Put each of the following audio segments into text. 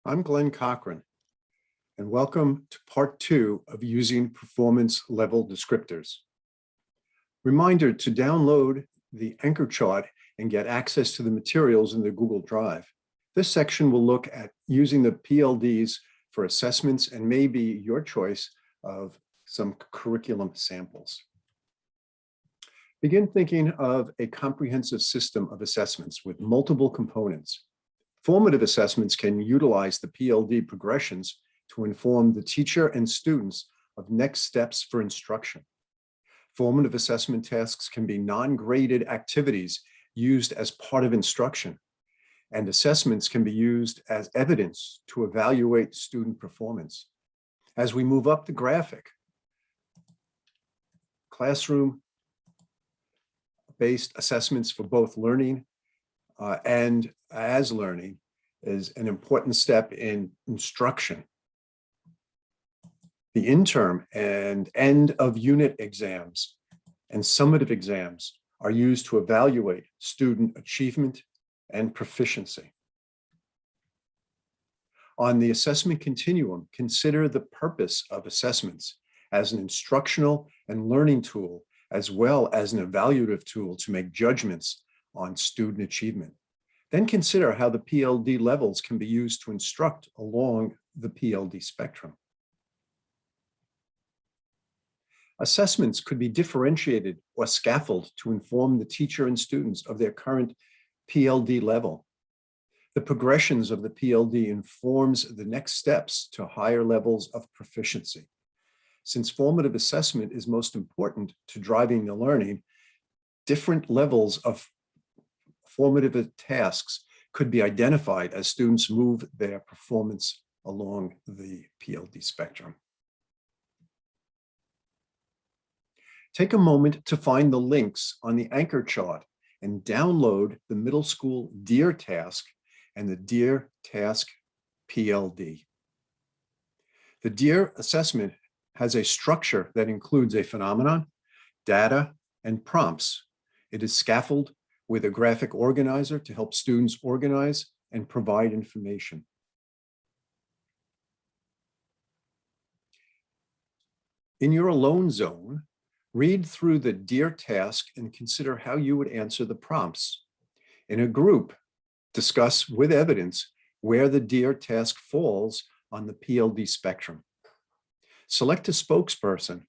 I'm Glenn Cochran, and welcome to part 2 of using performance level descriptors. Reminder to download the anchor chart and get access to the materials in the Google Drive. This section will look at using the PLDs for assessments and maybe your choice of some curriculum samples. Begin thinking of a comprehensive system of assessments with multiple components. Formative assessments can utilize the PLD progressions to inform the teacher and students of next steps for instruction. Formative assessment tasks can be non-graded activities used as part of instruction, and assessments can be used as evidence to evaluate student performance. As we move up the graphic, classroom-based assessments for both learning and as learning is an important step in instruction. The interim and end of unit exams and summative exams are used to evaluate student achievement and proficiency. On the assessment continuum, consider the purpose of assessments as an instructional and learning tool, as well as an evaluative tool to make judgments on student achievement. Then consider how the PLD levels can be used to instruct along the PLD spectrum. Assessments could be differentiated or scaffolded to inform the teacher and students of their current PLD level. The progressions of the PLD informs the next steps to higher levels of proficiency. Since formative assessment is most important to driving the learning, different levels of formative tasks could be identified as students move their performance along the PLD spectrum. Take a moment to find the links on the anchor chart and download the middle school DEAR task and the DEAR task PLD. The DEAR assessment has a structure that includes a phenomenon, data, and prompts. It is scaffolded with a graphic organizer to help students organize and provide information. In your alone zone, read through the DEAR task and consider how you would answer the prompts. In a group, discuss with evidence where the DEAR task falls on the PLD spectrum. Select a spokesperson.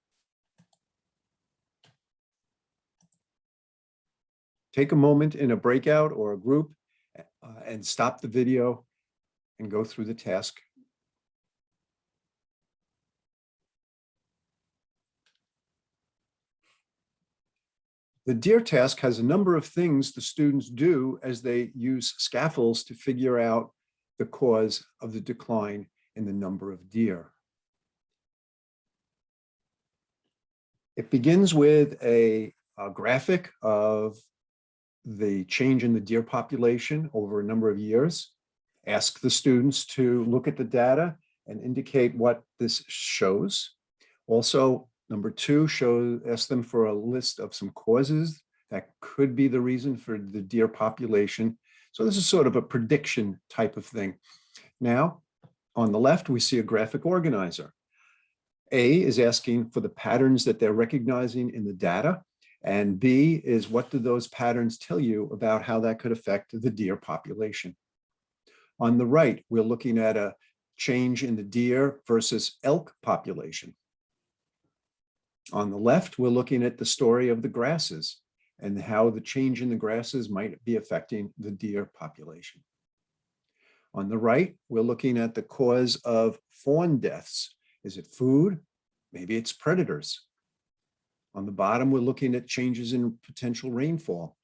Take a moment in a breakout or a group and stop the video and go through the task. The DEAR task has a number of things the students do as they use scaffolds to figure out the cause of the decline in the number of deer. It begins with a graphic of the change in the deer population over a number of years. Ask the students to look at the data and indicate what this shows. Also, number 2, ask them for a list of some causes that could be the reason for the deer population. So this is sort of a prediction type of thing. Now, on the left, we see a graphic organizer. A is asking for the patterns that they're recognizing in the data, and B is what do those patterns tell you about how that could affect the deer population. On the right, we're looking at a change in the deer versus elk population. On the left, we're looking at the story of the grasses and how the change in the grasses might be affecting the deer population. On the right, we're looking at the cause of fawn deaths. Is it food? Maybe it's predators. On the bottom, we're looking at changes in potential rainfall.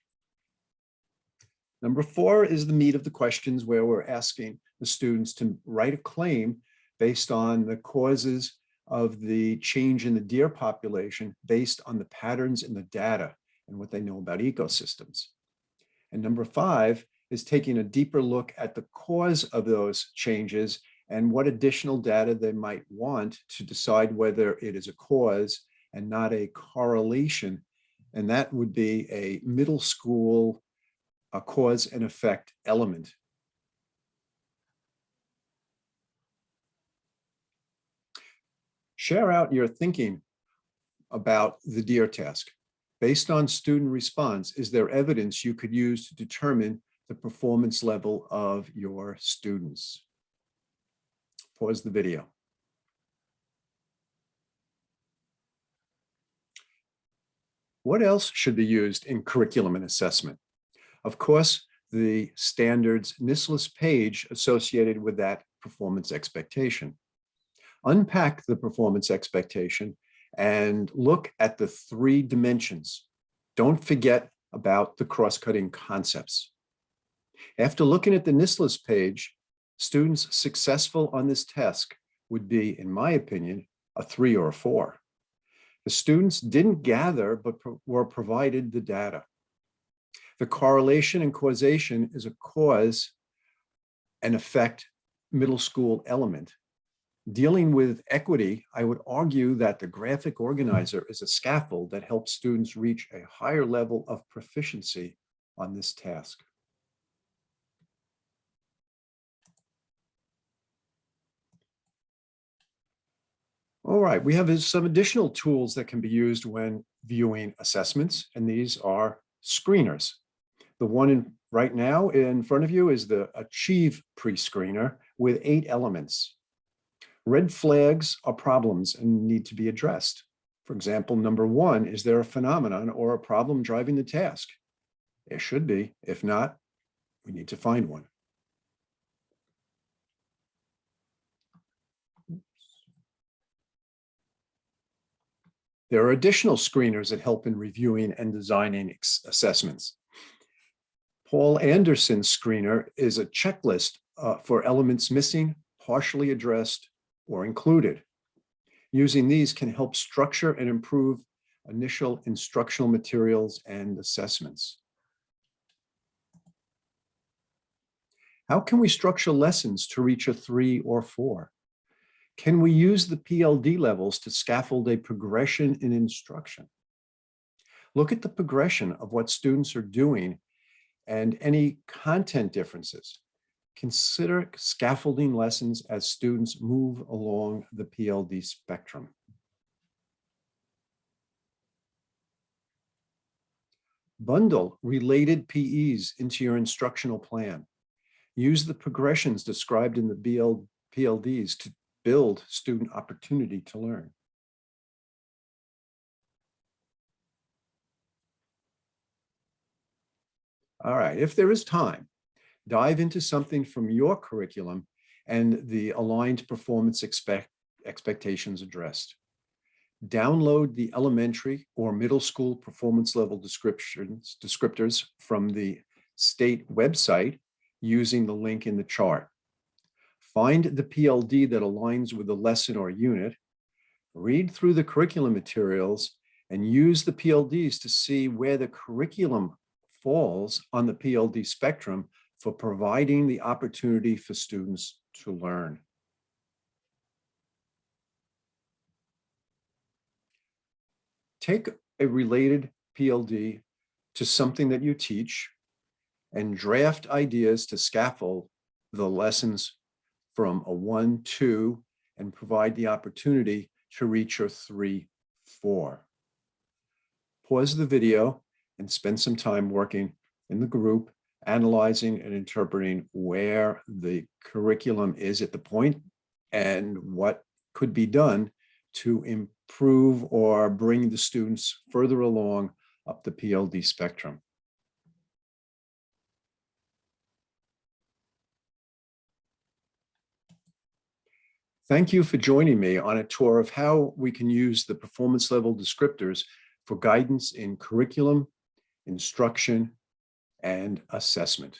Number 4 is the meat of the questions, where we're asking the students to write a claim based on the causes of the change in the deer population based on the patterns in the data and what they know about ecosystems. And number 5 is taking a deeper look at the cause of those changes and what additional data they might want to decide whether it is a cause and not a correlation. And that would be a middle school cause and effect element. Share out your thinking about the DEAR task. Based on student response, is there evidence you could use to determine the performance level of your students? Pause the video. What else should be used in curriculum and assessment? Of course, the standards NISLIS page associated with that performance expectation. Unpack the performance expectation and look at the 3 dimensions. Don't forget about the cross-cutting concepts. After looking at the NISLIS page, students successful on this task would be, in my opinion, a 3 or a 4. The students didn't gather, but were provided the data. The correlation and causation is a cause and effect middle school element. Dealing with equity, I would argue that the graphic organizer is a scaffold that helps students reach a higher level of proficiency on this task. All right, we have some additional tools that can be used when viewing assessments, and these are screeners. The one right now in front of you is the Achieve pre-screener with 8 elements. Red flags are problems and need to be addressed. For example, number 1, is there a phenomenon or a problem driving the task? There should be. If not, we need to find one. There are additional screeners that help in reviewing and designing assessments. Paul Anderson's screener is a checklist for elements missing, partially addressed, or included. Using these can help structure and improve initial instructional materials and assessments. How can we structure lessons to reach a 3 or 4? Can we use the PLD levels to scaffold a progression in instruction? Look at the progression of what students are doing and any content differences. Consider scaffolding lessons as students move along the PLD spectrum. Bundle related PEs into your instructional plan. Use the progressions described in the PLDs to build student opportunity to learn. All right, if there is time, dive into something from your curriculum and the aligned performance expectations addressed. Download the elementary or middle school performance level descriptors from the state website using the link in the chart. Find the PLD that aligns with the lesson or unit, read through the curriculum materials, and use the PLDs to see where the curriculum falls on the PLD spectrum for providing the opportunity for students to learn. Take a related PLD to something that you teach and draft ideas to scaffold the lessons from a 1, 2, and provide the opportunity to reach your 3, 4. Pause the video and spend some time working in the group, analyzing and interpreting where the curriculum is at the point and what could be done to improve or bring the students further along up the PLD spectrum. Thank you for joining me on a tour of how we can use the performance level descriptors for guidance in curriculum, instruction, and assessment.